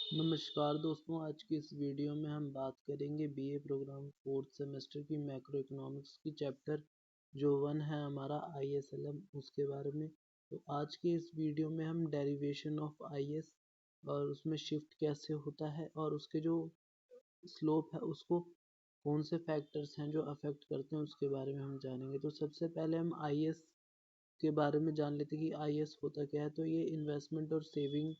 नमस्कार दोस्तों, आज की इस वीडियो में हम बात करेंगे बीए प्रोग्राम फोर्थ सेमेस्टर की मैक्रो इकोनॉमिक्स की चैप्टर जो 1 है हमारा ISLM उसके बारे में। तो आज की इस वीडियो में हम डेरिवेशन ऑफ IS और उसमें शिफ्ट कैसे होता है और उसके जो स्लोप है उसको कौन से फैक्टर्स हैं जो अफेक्ट करते हैं उसके बारे में हम जानेंगे। तो सबसे पहले हम IS के बारे में जान लेते हैं कि IS होता क्या है। तो ये इन्वेस्टमेंट और सेविंग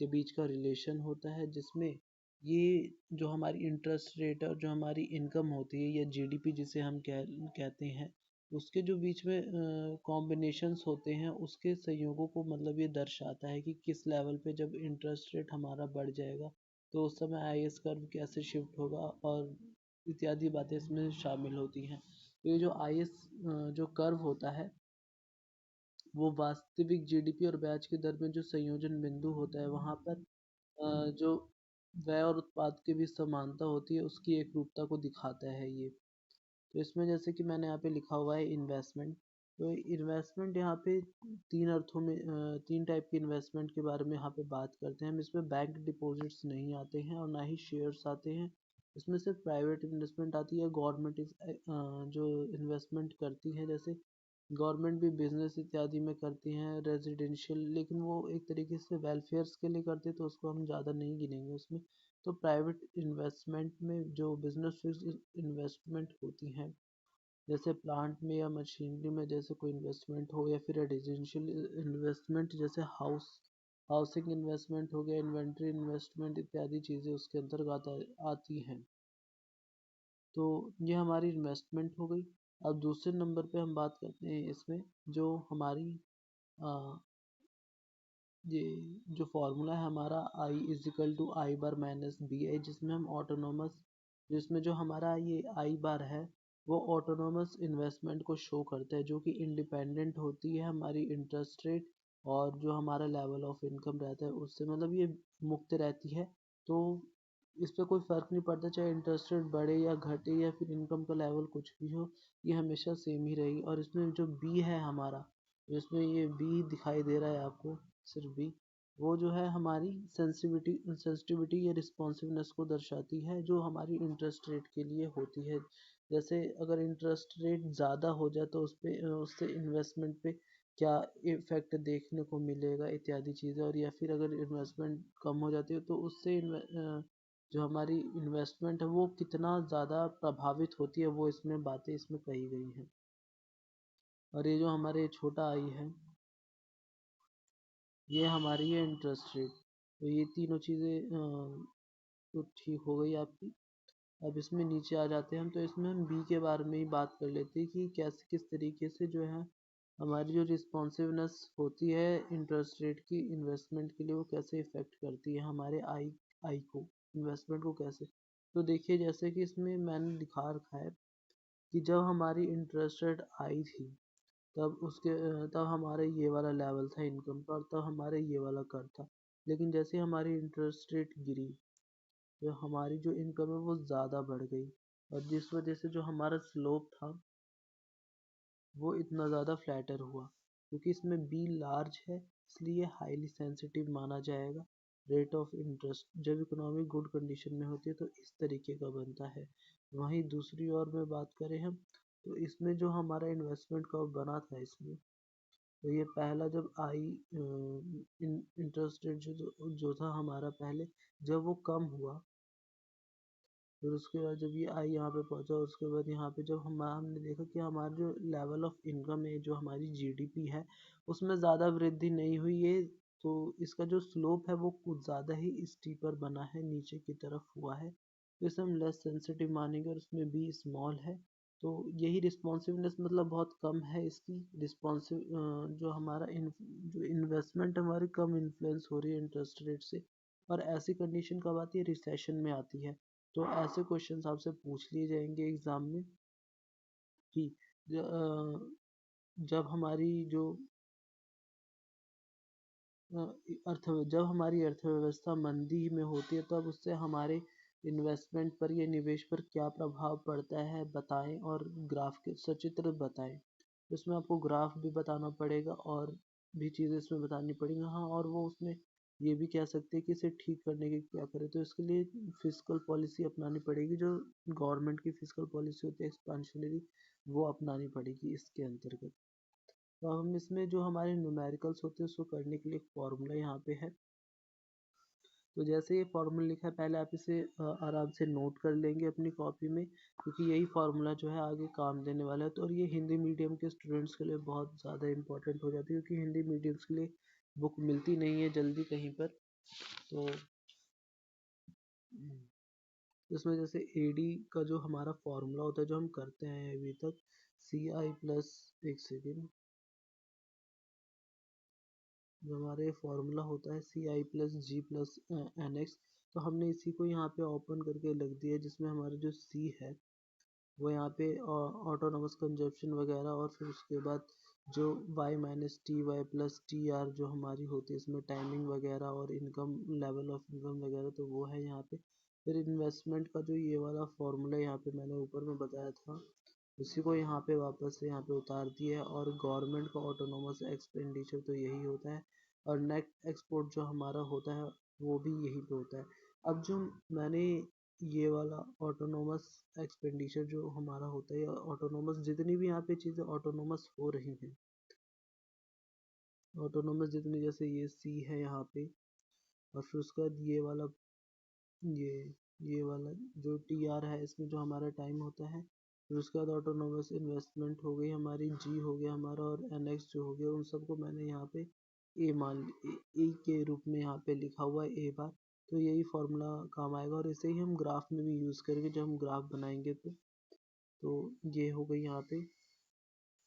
के बीच का रिलेशन होता है, जिसमें ये जो हमारी इंटरेस्ट रेट और जो हमारी इनकम होती है या जीडीपी जिसे हम कहते हैं, उसके जो बीच में कॉम्बिनेशंस होते हैं उसके संयोगों को मतलब ये दर्शाता है कि किस लेवल पे जब इंटरेस्ट रेट हमारा बढ़ जाएगा तो उस समय IS कर्व कैसे शिफ्ट होगा और इत्यादि बातें इसमें शामिल होती हैं। तो ये जो IS जो कर्व होता है वो वास्तविक जीडीपी और ब्याज की दर में जो संयोजन बिंदु होता है वहाँ पर जो व्यय और उत्पाद के बीच समानता होती है उसकी एकरूपता को दिखाता है ये। तो इसमें जैसे कि मैंने यहाँ पे लिखा हुआ है इन्वेस्टमेंट। तो इन्वेस्टमेंट यहाँ पे तीन अर्थों में तीन टाइप के इन्वेस्टमेंट के बारे में यहाँ पे बात करते हैं हम। इसमें बैंक डिपॉजिट्स नहीं आते हैं और ना ही शेयर्स आते हैं। इसमें सिर्फ प्राइवेट इन्वेस्टमेंट आती है। गवर्नमेंट जो इन्वेस्टमेंट करती है, जैसे गवर्नमेंट भी बिजनेस इत्यादि में करती हैं रेजिडेंशियल, लेकिन वो एक तरीके से वेलफेयर्स के लिए करते तो उसको हम ज़्यादा नहीं गिनेंगे उसमें। तो प्राइवेट इन्वेस्टमेंट में जो बिजनेस इन्वेस्टमेंट होती हैं, जैसे प्लांट में या मशीनरी में जैसे कोई इन्वेस्टमेंट हो, या फिर रेजिडेंशियल इन्वेस्टमेंट जैसे हाउसिंग इन्वेस्टमेंट हो गया, इन्वेंट्री इन्वेस्टमेंट इत्यादि चीज़ें उसके अंतर्गत आती हैं। तो ये हमारी इन्वेस्टमेंट हो गई। अब दूसरे नंबर पे हम बात करते हैं इसमें जो हमारी आ, ये जो फॉर्मूला है हमारा I = I बार - BI, जिसमें हम ऑटोनोमस जिसमें जो हमारा ये I बार है वो ऑटोनोमस इन्वेस्टमेंट को शो करता है, जो कि इंडिपेंडेंट होती है हमारी इंटरेस्ट रेट और जो हमारा लेवल ऑफ इनकम रहता है उससे, मतलब ये मुक्त रहती है। तो इस पर कोई फ़र्क नहीं पड़ता चाहे इंटरेस्ट रेट बढ़े या घटे या फिर इनकम का लेवल कुछ भी हो, ये हमेशा सेम ही रहेगी। और इसमें जो बी है हमारा, जिसमें ये बी दिखाई दे रहा है आपको, सिर्फ बी, वो जो है हमारी सेंसिटिविटी या रिस्पॉन्सिवनेस को दर्शाती है जो हमारी इंटरेस्ट रेट के लिए होती है। जैसे अगर इंटरेस्ट रेट ज़्यादा हो जाए तो उससे इन्वेस्टमेंट पे क्या इफ़ेक्ट देखने को मिलेगा इत्यादि चीज़ें, और या फिर अगर इन्वेस्टमेंट कम हो जाती है तो उससे जो हमारी इन्वेस्टमेंट है वो कितना ज़्यादा प्रभावित होती है, वो इसमें बातें इसमें कही गई हैं। और ये जो हमारे छोटा आई है ये हमारी है इंटरेस्ट रेट। तो ये तीनों चीज़ें तो ठीक हो गई आपकी। अब इसमें नीचे आ जाते हैं हम, तो इसमें हम बी के बारे में ही बात कर लेते हैं कि कैसे किस तरीके से जो है हमारी जो रिस्पॉन्सिवनेस होती है इंटरेस्ट रेट की इन्वेस्टमेंट के लिए वो कैसे इफ़ेक्ट करती है हमारे आई को, इन्वेस्टमेंट को कैसे। तो देखिए जैसे कि इसमें मैंने दिखा रखा है कि जब हमारी इंटरेस्ट रेट आई थी तब हमारे ये वाला लेवल था इनकम का और तब हमारे ये वाला कर था। लेकिन जैसे हमारी इंटरेस्ट रेट गिरी तो हमारी जो इनकम है वो ज़्यादा बढ़ गई, और जिस वजह से जो हमारा स्लोप था वो इतना ज़्यादा फ्लैटर हुआ। क्योंकि इसमें बी लार्ज है इसलिए हाईली सेंसिटिव माना जाएगा। रेट ऑफ इंटरेस्ट जब इकोनॉमी गुड कंडीशन में होती है तो इस तरीके का बनता है। वहीं दूसरी ओर में बात करें हम, तो इसमें जो हमारा इन्वेस्टमेंट कर्व बना था इसमें, तो ये पहला जब आई इंटरेस्ट रेट जो था हमारा पहले, जब वो कम हुआ फिर उसके बाद जब ये आई यहाँ पे पहुँचा, उसके बाद यहाँ पे जब हमने देखा कि हमारा जो लेवल ऑफ इनकम है जो हमारी जीडीपी है उसमें ज़्यादा वृद्धि नहीं हुई है। तो इसका जो स्लोप है वो कुछ ज़्यादा ही स्टीपर बना है, नीचे की तरफ हुआ है। तो इसे हम लेस सेंसिटिव मानेंगे और उसमें बी स्मॉल है। तो यही रिस्पॉन्सिवनेस मतलब बहुत कम है इसकी रिस्पॉन्सिव, जो हमारा जो इन्वेस्टमेंट हमारी कम इन्फ्लुएंस हो रही है इंटरेस्ट रेट से। और ऐसी कंडीशन कब आती है, रिसेशन में आती है। तो ऐसे क्वेश्चंस आपसे पूछ लिए जाएंगे एग्जाम में कि जब हमारी जो जब हमारी अर्थव्यवस्था मंदी में होती है तब उससे हमारे इन्वेस्टमेंट पर या निवेश पर क्या प्रभाव पड़ता है बताएं, और ग्राफ के सचित्र बताएं। इसमें आपको ग्राफ भी बताना पड़ेगा और भी चीज़ें इसमें बतानी पड़ेंगी। हाँ, और वो उसमें ये भी कह सकते हैं कि इसे ठीक करने के क्या करें। तो इसके लिए फिस्कल पॉलिसी अपनानी पड़ेगी, जो गवर्नमेंट की फिस्कल पॉलिसी होती है एक्सपांशनरी, वो अपनानी पड़ेगी इसके अंतर्गत। तो अब हम इसमें जो हमारे न्यूमेरिकल्स होते हैं उसको करने के लिए एक फॉर्मूला यहाँ पे है। तो जैसे ये फार्मूला लिखा है, पहले आप इसे आराम से नोट कर लेंगे अपनी कॉपी में, क्योंकि यही फार्मूला जो है आगे काम देने वाला है। तो और ये हिंदी मीडियम के स्टूडेंट्स के लिए बहुत ज़्यादा इम्पोर्टेंट हो जाती है, क्योंकि हिंदी मीडियम्स के लिए बुक मिलती नहीं है जल्दी कहीं पर। तो इसमें जैसे AD का जो हमारा फार्मूला होता है, जो हम करते हैं अभी तक, CI प्लस, एक सेकेंड, जो हमारे फार्मूला होता है CI plus G plus NX, तो हमने इसी को यहाँ पे ओपन करके लग दिया, जिसमें हमारा जो C है वो यहाँ पे ऑटोनोमस कंजप्शन वगैरह, और फिर उसके बाद जो y minus T Y plus T R जो हमारी होती है इसमें टाइमिंग वगैरह और इनकम, लेवल ऑफ इनकम वगैरह, तो वो है यहाँ पे। फिर इन्वेस्टमेंट का जो ये वाला फॉर्मूला यहाँ पे मैंने ऊपर में बताया था, उसी को यहाँ पे वापस से यहाँ पे उतार दिया है। और गवर्नमेंट का ऑटोनोमस एक्सपेंडिचर तो यही होता है, और नेट एक्सपोर्ट जो हमारा होता है वो भी यही पे होता है। अब जो मैंने ये वाला ऑटोनोमस एक्सपेंडिचर जो हमारा होता है, ऑटोनोमस जितनी भी यहाँ पे चीज़ें ऑटोनोमस हो रही हैं, ऑटोनोमस जितनी, जैसे ये सी है यहाँ पे, और फिर उसके बाद ये वाला, ये ये वाला जो टी आर है, इसमें जो हमारा टाइम होता है। फिर उसके बाद ऑटोनोमस इन्वेस्टमेंट हो गई हमारी, जी हो गया हमारा, और NX जो हो गया, उन सबको मैंने यहाँ पे ए के रूप में यहाँ पे लिखा हुआ है ए बार। तो यही फॉर्मूला काम आएगा, और इसे ही हम ग्राफ में भी यूज़ करेंगे जब हम ग्राफ बनाएंगे। तो ये हो गई यहाँ पे।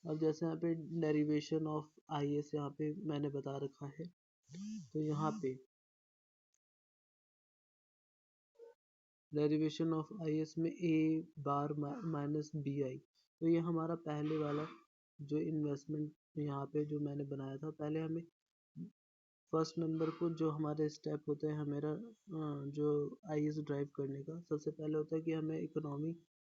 अब जैसे यहाँ पे डेरिवेशन ऑफ IS यहाँ पे मैंने बता रखा है, तो यहाँ पे डेरिवेशन ऑफ IS में A बार माइनस BI, तो ये हमारा पहले वाला जो इन्वेस्टमेंट यहाँ पे जो मैंने बनाया था। पहले हमें फर्स्ट नंबर को जो हमारे स्टेप होते हैं हमारा जो IS ड्राइव करने का, सबसे पहले होता है कि हमें इकोनॉमी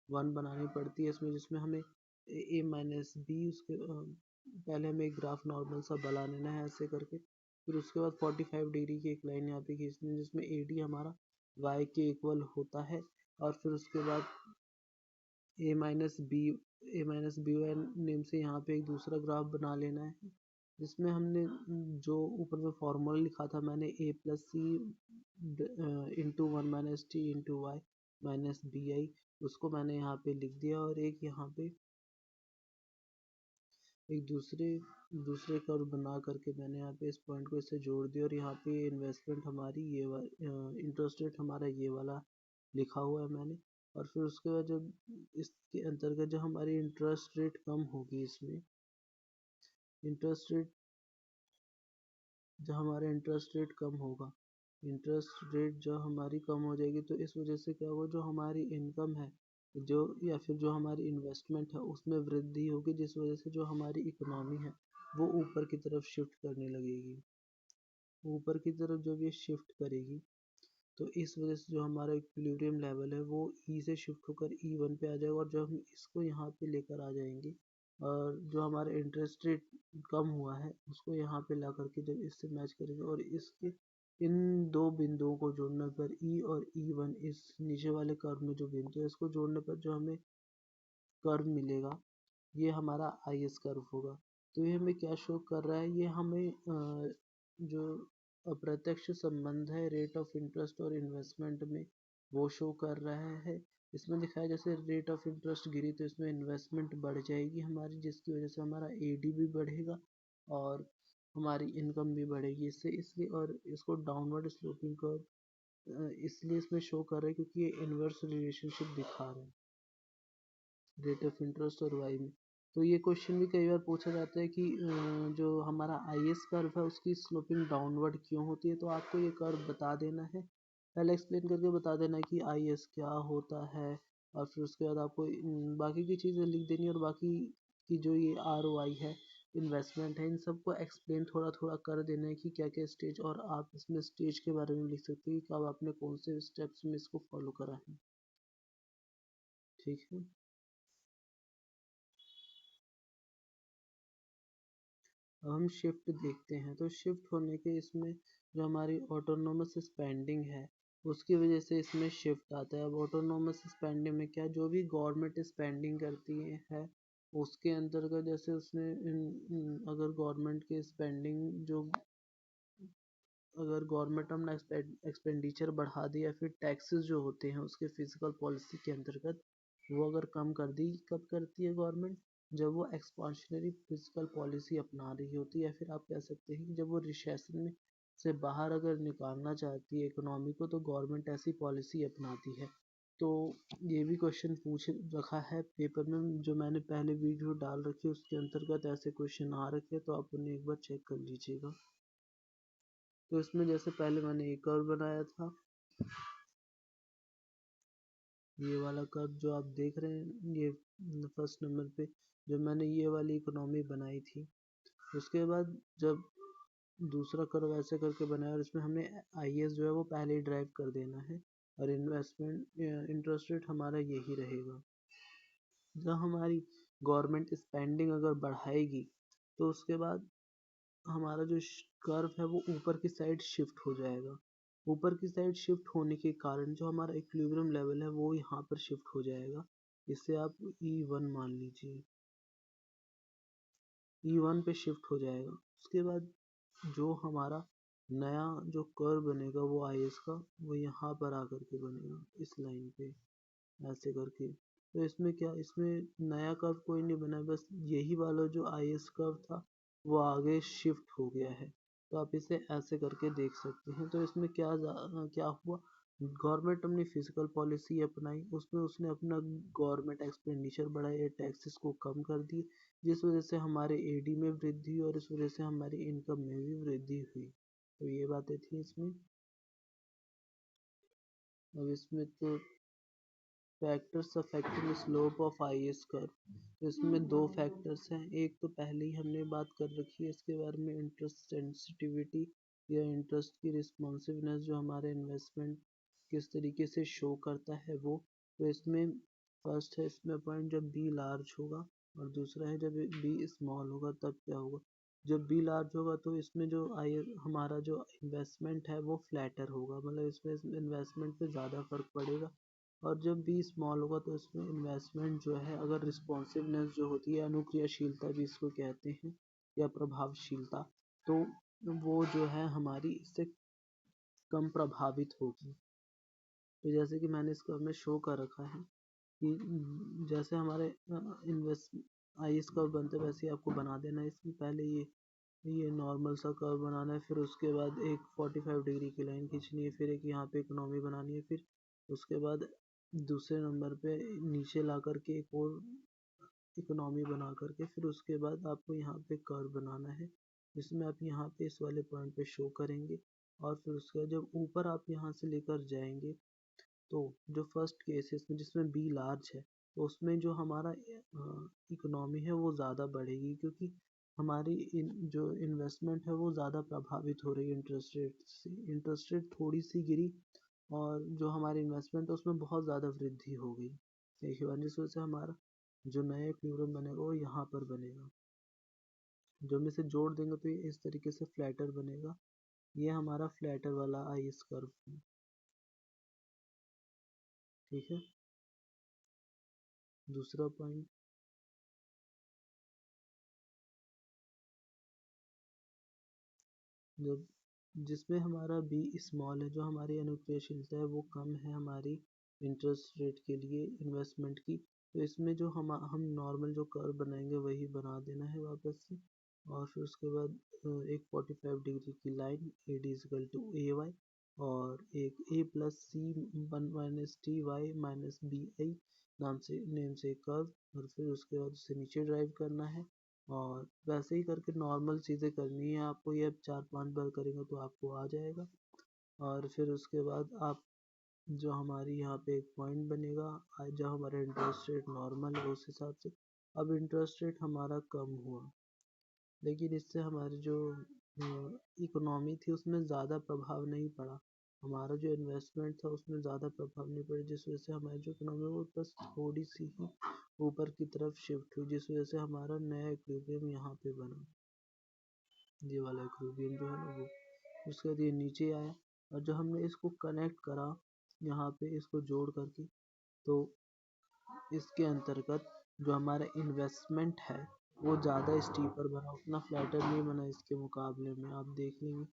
1 बनानी पड़ती है इसमें, जिसमें हमें A माइनस बी, उसके पहले हमें एक ग्राफ नॉर्मल सा बना लेना है ऐसे करके। फिर उसके बाद 45 डिग्री की एक लाइन यहाँ पे खींचनी है, जिसमें AD हमारा y के इक्वल होता है। और फिर उसके बाद ए माइनस बी वाई नेम से यहाँ पे एक दूसरा ग्राफ बना लेना है, जिसमें हमने जो ऊपर में फॉर्मूला लिखा था मैंने, A plus C into 1 - t into Y minus B I, उसको मैंने यहाँ पे लिख दिया। और एक यहाँ पे एक दूसरे कर्व बना करके मैंने यहाँ पे इस पॉइंट को इससे जोड़ दिया, और यहाँ पे इन्वेस्टमेंट हमारी ये इंटरेस्ट रेट हमारा ये वाला लिखा हुआ है मैंने। और फिर उसके बाद जब इसके अंतर्गत जब हमारी इंटरेस्ट रेट कम होगी, इसमें इंटरेस्ट रेट, जब हमारा इंटरेस्ट रेट कम होगा, इंटरेस्ट रेट जब हमारी कम हो जाएगी, तो इस वजह से क्या होगा, जो हमारी इनकम है जो, या फिर जो हमारी इन्वेस्टमेंट है उसमें वृद्धि होगी, जिस वजह से जो हमारी इकोनॉमी है वो ऊपर की तरफ शिफ्ट करने लगेगी। ऊपर की तरफ जब ये शिफ्ट करेगी, तो इस वजह से जो हमारा इक्विलिब्रियम लेवल है वो E से शिफ्ट होकर E1 पे आ जाएगा। और जब हम इसको यहाँ पे लेकर आ जाएंगे, और जो हमारा इंटरेस्ट रेट कम हुआ है उसको यहाँ पे ला करके जब इससे मैच करेंगे, और इसके इन दो बिंदुओं को जोड़ने पर E और E1, इस नीचे वाले कर्व में जो बिंदु है इसको जोड़ने पर जो हमें कर्व मिलेगा, ये हमारा IS कर्व होगा। तो ये हमें क्या शो कर रहा है, ये हमें जो अप्रत्यक्ष संबंध है रेट ऑफ इंटरेस्ट और इन्वेस्टमेंट में, वो शो कर रहा है। इसमें दिखा है जैसे रेट ऑफ इंटरेस्ट गिरी तो इसमें इन्वेस्टमेंट बढ़ जाएगी हमारी, जिसकी वजह से हमारा AD भी बढ़ेगा और हमारी इनकम भी बढ़ेगी इससे, इसलिए। और इसको डाउनवर्ड स्लोपिंग कर्व इसलिए इसमें शो कर रहा है क्योंकि ये इन्वर्स रिलेशनशिप दिखा रहा है रेट ऑफ इंटरेस्ट और वाई में। तो ये क्वेश्चन भी कई बार पूछा जाता है कि जो हमारा IS कर्व है उसकी स्लोपिंग डाउनवर्ड क्यों होती है, तो आपको ये कर्व बता देना है, पहले एक्सप्लेन करके बता देना है कि IS क्या होता है, और फिर उसके बाद आपको बाकी की चीज़ें लिख देनी है, और बाकी की जो ये ROI है, इन्वेस्टमेंट है, इन सबको एक्सप्लेन थोड़ा थोड़ा कर देना है कि क्या क्या स्टेज, और आप इसमें स्टेज के बारे में लिख सकते हैं कि कब आपने कौन से स्टेप्स में इसको फॉलो करा है। ठीक है, अब हम शिफ्ट देखते हैं। तो शिफ्ट होने के इसमें जो हमारी ऑटोनोमस स्पेंडिंग है उसकी वजह से इसमें शिफ्ट आता है। अब ऑटोनोमस स्पेंडिंग में क्या, जो भी गवर्नमेंट स्पेंडिंग करती है उसके अंतर्गत, जैसे उसने अगर गवर्नमेंट की स्पेंडिंग जो, अगर गवर्नमेंट अपना एक्सपेंडिचर बढ़ा दिया, फिर टैक्सेस जो होते हैं उसके फिजिकल पॉलिसी के अंतर्गत वो अगर कम कर दी, कब करती है गवर्नमेंट, जब वो एक्सपांशनरी फिजिकल पॉलिसी अपना रही होती है, या फिर आप कह सकते हैं कि जब वो रिसेशन में से बाहर अगर निकालना चाहती है इकोनॉमी को, तो गवर्नमेंट ऐसी पॉलिसी अपनाती है। तो ये भी क्वेश्चन पूछ रखा है पेपर में, जो मैंने पहले वीडियो डाल रखी है उसके अंतर्गत ऐसे क्वेश्चन आ रखे, तो आप उन्हें एक बार चेक कर लीजिएगा। तो इसमें जैसे पहले मैंने एक कर्व बनाया था, ये वाला कर्व जो आप देख रहे हैं, ये फर्स्ट नंबर पे जब मैंने ये वाली इकोनॉमी बनाई थी, उसके बाद जब दूसरा कर्व ऐसे करके बनाया और इसमें हमें IS जो है वो पहले ही ड्राइव कर देना है, और इन्वेस्टमेंट इंटरेस्ट रेट हमारा यही रहेगा। जब हमारी गवर्नमेंट स्पेंडिंग अगर बढ़ाएगी तो उसके बाद हमारा जो कर्व है वो ऊपर की साइड शिफ्ट हो जाएगा। ऊपर की साइड शिफ्ट होने के कारण जो हमारा इक्विलिब्रियम लेवल है वो यहाँ पर शिफ्ट हो जाएगा। इसे आप E1 मान लीजिए, E1 पे शिफ्ट हो जाएगा। उसके बाद जो हमारा नया जो कर्व बनेगा वो IS का, वो यहाँ पर आकर के बनेगा इस लाइन पे ऐसे करके। तो इसमें क्या, इसमें नया कर्व कोई नहीं बना है, बस यही वाला जो IS कर्व था वो आगे शिफ्ट हो गया है। तो आप इसे ऐसे करके देख सकते हैं। तो इसमें क्या हुआ, गवर्नमेंट अपनी फिजिकल पॉलिसी अपनाई, उसमें उसने अपना गवर्नमेंट एक्सपेंडिचर बढ़ाया, टैक्सेस को कम कर दिए, जिस वजह से हमारे AD में वृद्धि हुई और इस वजह से हमारी इनकम में भी वृद्धि हुई। तो ये बातें थी इसमें। अब इसमें तो factors affecting slope of IS curve, तो इसमें दो फैक्टर्स हैं। एक तो पहले ही हमने बात कर रखी है इसके बारे में, इंटरेस्ट सेंसिटिविटी या इंटरेस्ट की रिस्पॉन्सिवनेस, जो हमारे इन्वेस्टमेंट किस तरीके से शो करता है वो। तो इसमें फर्स्ट है इसमें पॉइंट, जब B लार्ज होगा, और दूसरा है जब B स्मॉल होगा तब क्या होगा। जब B लार्ज होगा तो इसमें जो हमारा जो इन्वेस्टमेंट है वो फ्लैटर होगा, मतलब इसमें इन्वेस्टमेंट पे ज़्यादा फर्क पड़ेगा। और जब भी स्मॉल होगा तो इसमें इन्वेस्टमेंट जो है, अगर रिस्पॉन्सिवनेस जो होती है, अनुक्रियाशीलता भी इसको कहते हैं या प्रभावशीलता, तो वो जो है हमारी इससे कम प्रभावित होगी। तो जैसे कि मैंने इसको में शो कर रखा है कि जैसे हमारे इन्वेस्ट IS कर्व बनते वैसे ही आपको बना देना है। इसमें पहले ये नॉर्मल सा कर्व बनाना है, फिर उसके बाद एक 45 डिग्री की लाइन खींचनी है, फिर एक यहाँ पे इकोनॉमी बनानी है, फिर उसके बाद दूसरे नंबर पे नीचे ला करके एक और इकोनॉमी बना करके, फिर उसके बाद आपको यहाँ पे कर्व बनाना है, जिसमें आप यहाँ पे इस वाले पॉइंट पे शो करेंगे। और फिर उसके बाद जब ऊपर आप यहाँ से लेकर जाएंगे, तो जो फर्स्ट केस है इसमें जिसमें B लार्ज है, तो उसमें जो हमारा इकोनॉमी है वो ज़्यादा बढ़ेगी, क्योंकि हमारी जो इन्वेस्टमेंट है वो ज़्यादा प्रभावित हो रही है इंटरेस्ट रेट से। इंटरेस्ट रेट थोड़ी सी गिरी और जो हमारी इन्वेस्टमेंट है उसमें बहुत ज़्यादा वृद्धि हो गई। देखिए जिस वजह से हमारा जो नया इक्विलिब्रियम बनेगा वो यहाँ पर बनेगा। जब हम इसे जोड़ देंगे तो ये इस तरीके से फ्लैटर बनेगा। ये हमारा फ्लैटर वाला IS कर्व है, ठीक है। दूसरा पॉइंट, जब जिसमें हमारा B स्मॉल है, जो हमारी अनुक्रियाशीलता है वो कम है हमारी इंटरेस्ट रेट के लिए इन्वेस्टमेंट की, तो इसमें जो हम नॉर्मल जो कर्व बनाएंगे वही बना देना है वापस से। और फिर उसके बाद एक 45 डिग्री की line AD equal to AY, और एक A plus C 1 minus TY minus BI name से कर्व, और फिर उसके बाद उसे नीचे ड्राइव करना है। और वैसे ही करके नॉर्मल चीज़ें करनी है आपको, ये 4-5 बार करेंगे तो आपको आ जाएगा। और फिर उसके बाद आप जो हमारी यहाँ पे एक पॉइंट बनेगा, जब हमारा इंटरेस्ट रेट नॉर्मल है उस हिसाब से। अब इंटरेस्ट रेट हमारा कम हुआ, लेकिन इससे हमारी जो इकोनॉमी थी उसमें ज़्यादा प्रभाव नहीं पड़ा, हमारा जो इन्वेस्टमेंट था उसमें ज़्यादा प्रभाव नहीं पड़ा, जिस वजह से हमारी जो इकोनॉमी वो बस थोड़ी सी ही ऊपर की तरफ शिफ्ट हुई, जिस वजह से हमारा नया इक्विलिब्रियम यहाँ पे बना। ये वाला इक्विलिब्रियम जो है ना वो। उसके बाद ये नीचे आया, और जब हमने इसको कनेक्ट करा यहाँ पे इसको जोड़ करके, तो इसके अंतर्गत जो हमारा इन्वेस्टमेंट है वो ज़्यादा स्टीपर बना, उतना फ्लैटर नहीं बना इसके मुकाबले में। आप देख लेंगे,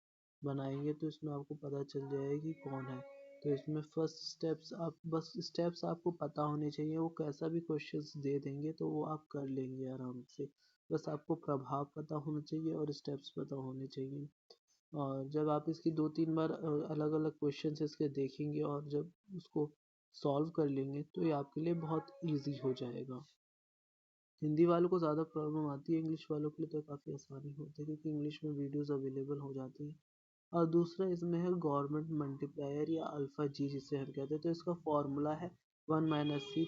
बनाएंगे तो इसमें आपको पता चल जाएगा कि कौन है। तो इसमें फर्स्ट स्टेप्स, आप बस स्टेप्स आपको पता होने चाहिए, वो कैसा भी क्वेश्चंस दे देंगे तो वो आप कर लेंगे आराम से। बस आपको प्रभाव पता होना चाहिए और स्टेप्स पता होने चाहिए। और जब आप इसकी 2-3 बार अलग अलग क्वेश्चन इसके देखेंगे और जब उसको सॉल्व कर लेंगे तो ये आपके लिए बहुत ईजी हो जाएगा। हिंदी वालों को ज़्यादा प्रॉब्लम आती है, इंग्लिश वालों के लिए तो काफ़ी आसानी होती है क्योंकि इंग्लिश में वीडियोस अवेलेबल हो जाती हैं। और दूसरा इसमें है गवर्नमेंट मल्टीप्लायर या अल्फ़ा जी जिसे हम कहते हैं। तो इसका फॉर्मूला है 1 माइनस सी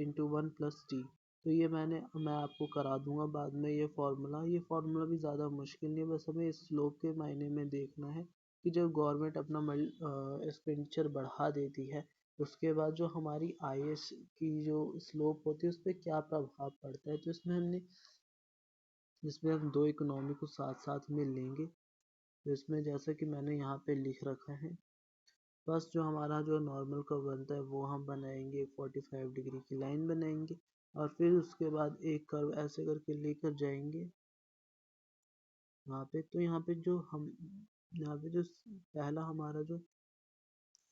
इंटू 1 प्लस टी। तो ये मैं आपको करा दूंगा बाद में ये फार्मूला भी ज़्यादा मुश्किल नहीं है, बस हमें इस स्लोप के मायने में देखना है कि जब गवर्नमेंट अपना एक्सपेंडिचर बढ़ा देती है उसके बाद जो हमारी आईएस की जो स्लोप होती है उस पर क्या प्रभाव पड़ता है। तो इसमें हम दो इकोनॉमी को साथ साथ में लेंगे। तो इसमें जैसा कि मैंने यहाँ पे लिख रखा है, बस जो हमारा जो नॉर्मल कर्व बनता है वो हम बनाएंगे, 45 डिग्री की लाइन बनाएंगे और फिर उसके बाद एक कर्व ऐसे करके लेकर जाएंगे यहाँ पे। तो यहाँ पे जो पहला हमारा जो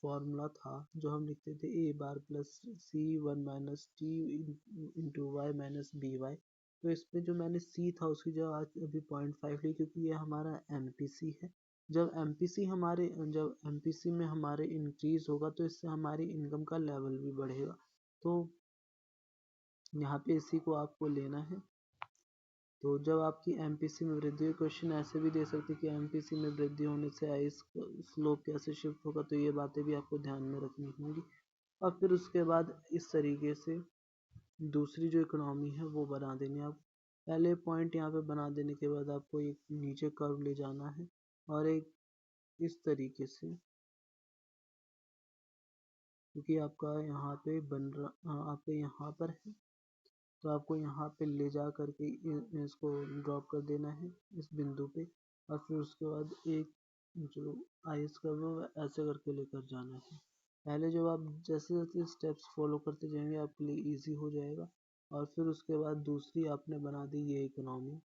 फॉर्मूला था जो हम लिखते थे A bar plus C 1 minus T into Y minus B Y. तो इसमें जो मैंने सी था उसकी जगह आज अभी 0.5 ली क्योंकि ये हमारा एमपीसी है। जब एमपीसी में हमारे इंक्रीज होगा तो इससे हमारी इनकम का लेवल भी बढ़ेगा। तो यहाँ पे इसी को आपको लेना है। तो जब आपकी एमपीसी में वृद्धि हुई, क्वेश्चन ऐसे भी दे सकते कि एमपीसी में वृद्धि होने से आई स्लोप कैसे शिफ्ट होगा, तो ये बातें भी आपको ध्यान में रखनी होंगी। और फिर उसके बाद इस तरीके से दूसरी जो इकोनॉमी है वो बना देनी है। आप पहले पॉइंट यहाँ पे बना देने के बाद आपको एक नीचे कर्व ले जाना है और एक इस तरीके से, क्योंकि आपका यहाँ पे आपके यहाँ पर है तो आपको यहाँ पे ले जा करके इसको ड्रॉप कर देना है इस बिंदु पे। और फिर उसके बाद एक जो आइस का वो ऐसे करके लेकर जाना है। पहले जब आप जैसे जैसे स्टेप्स फॉलो करते जाएंगे आपके लिए इजी हो जाएगा। और फिर उसके बाद दूसरी आपने बना दी ये इकोनॉमी।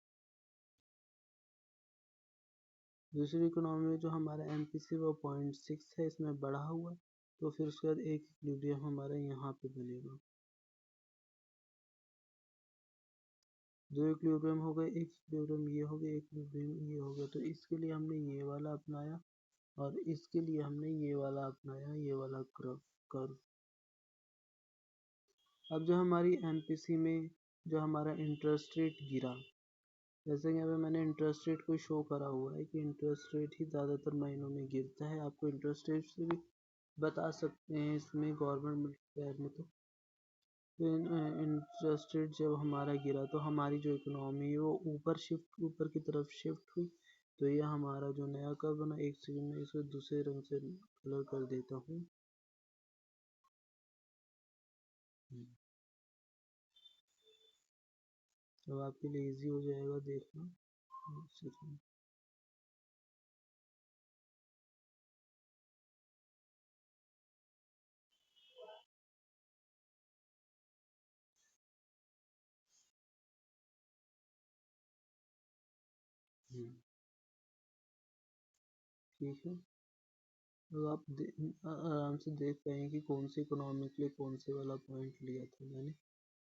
दूसरी इकोनॉमी में जो हमारा एमपीसी वो 0.6 है, इसमें बढ़ा हुआ। तो फिर उसके बाद एक इक्विलिब्रियम हमारा यहाँ पे बनेगा। दो इक्विलिब्रियम हो गए, एक इक्विलिब्रियम ये हो गया, एक इक्विलिब्रियम ये हो गया। तो इसके लिए हमने ये वाला अपनाया और इसके लिए हमने ये वाला अपनाया, ये वाला कर्व। अब जो हमारी एमपीसी में जो हमारा इंटरेस्ट रेट गिरा, जैसे कि यहाँ पे मैंने इंटरेस्ट रेट को शो करा हुआ है कि इंटरेस्ट रेट ही ज़्यादातर महीनों में गिरता है। आपको इंटरेस्ट रेट से भी बता सकते हैं इसमें गवर्नमेंट मल्टीप्लायर में। तो इंटरेस्ट रेट जब हमारा गिरा तो हमारी जो इकोनॉमी है वो ऊपर की तरफ शिफ्ट हुई। तो ये हमारा जो नया कर्व बना, एक सेकंड में इसे दूसरे रंग से कलर कर देता हूँ। तो आपके लिए इजी हो जाएगा देखना। ठीक है, तो आप आराम से देख पाएंगे कि कौन सी इकोनॉमी के लिए कौन से वाला पॉइंट लिया था मैंने।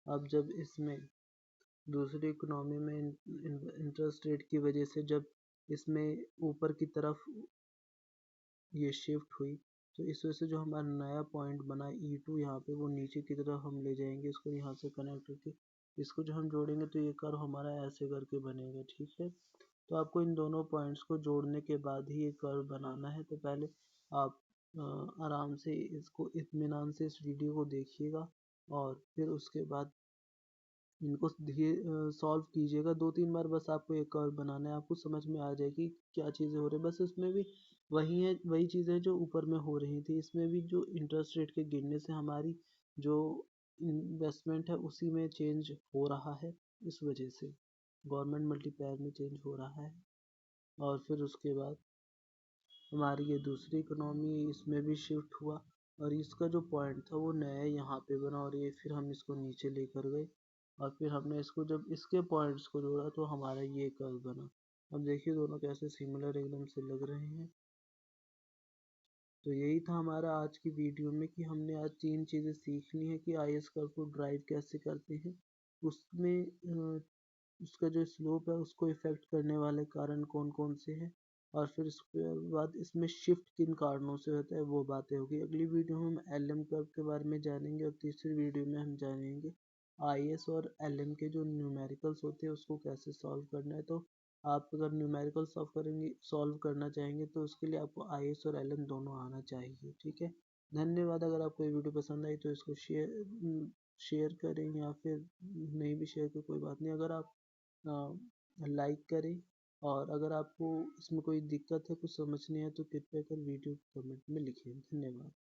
अब जब इसमें दूसरी इकोनॉमी में इंटरेस्ट रेट की वजह से जब इसमें ऊपर की तरफ ये शिफ्ट हुई तो इस वजह से जो हमारा नया पॉइंट बना E2 यहाँ पे वो नीचे की तरफ हम ले जाएंगे इसको, यहाँ से कनेक्ट करके इसको जो हम जोड़ेंगे तो ये कर्व हमारा ऐसे करके बनेगा। ठीक है, तो आपको इन दोनों पॉइंट्स को जोड़ने के बाद ही ये कर्व बनाना है। तो पहले आप आराम से इसको इत्मीनान से इस वीडियो को देखिएगा और फिर उसके बाद इनको सॉल्व कीजिएगा 2-3 बार। बस आपको एक कर्व बनाना है, आपको समझ में आ जाएगी क्या चीज़ें हो रही है। बस इसमें भी वही चीज़ें जो ऊपर में हो रही थी, इसमें भी जो इंटरेस्ट रेट के गिरने से हमारी जो इन्वेस्टमेंट है उसी में चेंज हो रहा है, इस वजह से गवर्नमेंट मल्टीप्लायर में चेंज हो रहा है। और फिर उसके बाद हमारी ये दूसरी इकोनॉमी है, इसमें भी शिफ्ट हुआ और इसका जो पॉइंट था वो नया यहाँ पे बना और ये फिर हम इसको नीचे लेकर गए और फिर हमने इसको जब इसके पॉइंट्स को जोड़ा तो हमारा ये कर्व बना। अब देखिए दोनों कैसे सिमिलर एकदम से लग रहे हैं। तो यही था हमारा आज की वीडियो में कि हमने आज 3 चीज़ें सीख ली हैं कि IS कर्व को ड्राइव कैसे करते हैं, उसमें उसका जो स्लोप है उसको इफ़ेक्ट करने वाले कारण कौन कौन से हैं और फिर उसके बाद इसमें शिफ्ट किन कारणों से होता है वो बातें होगी। अगली वीडियो में हम LM कर्व के बारे में जानेंगे और तीसरी वीडियो में हम जानेंगे IS और LM के जो न्यूमेरिकल्स होते हैं उसको कैसे सॉल्व करना है। तो आप अगर न्यूमेरिकल सॉल्व करना चाहेंगे तो उसके लिए आपको IS और LM दोनों आना चाहिए। ठीक है, धन्यवाद। अगर आपको ये वीडियो पसंद आई तो इसको शेयर करें या फिर नहीं भी शेयर करें कोई बात नहीं। अगर आप लाइक करें और अगर आपको इसमें कोई दिक्कत है, कुछ समझ नहीं है तो कृपया कर वीडियो कमेंट में लिखिए। धन्यवाद।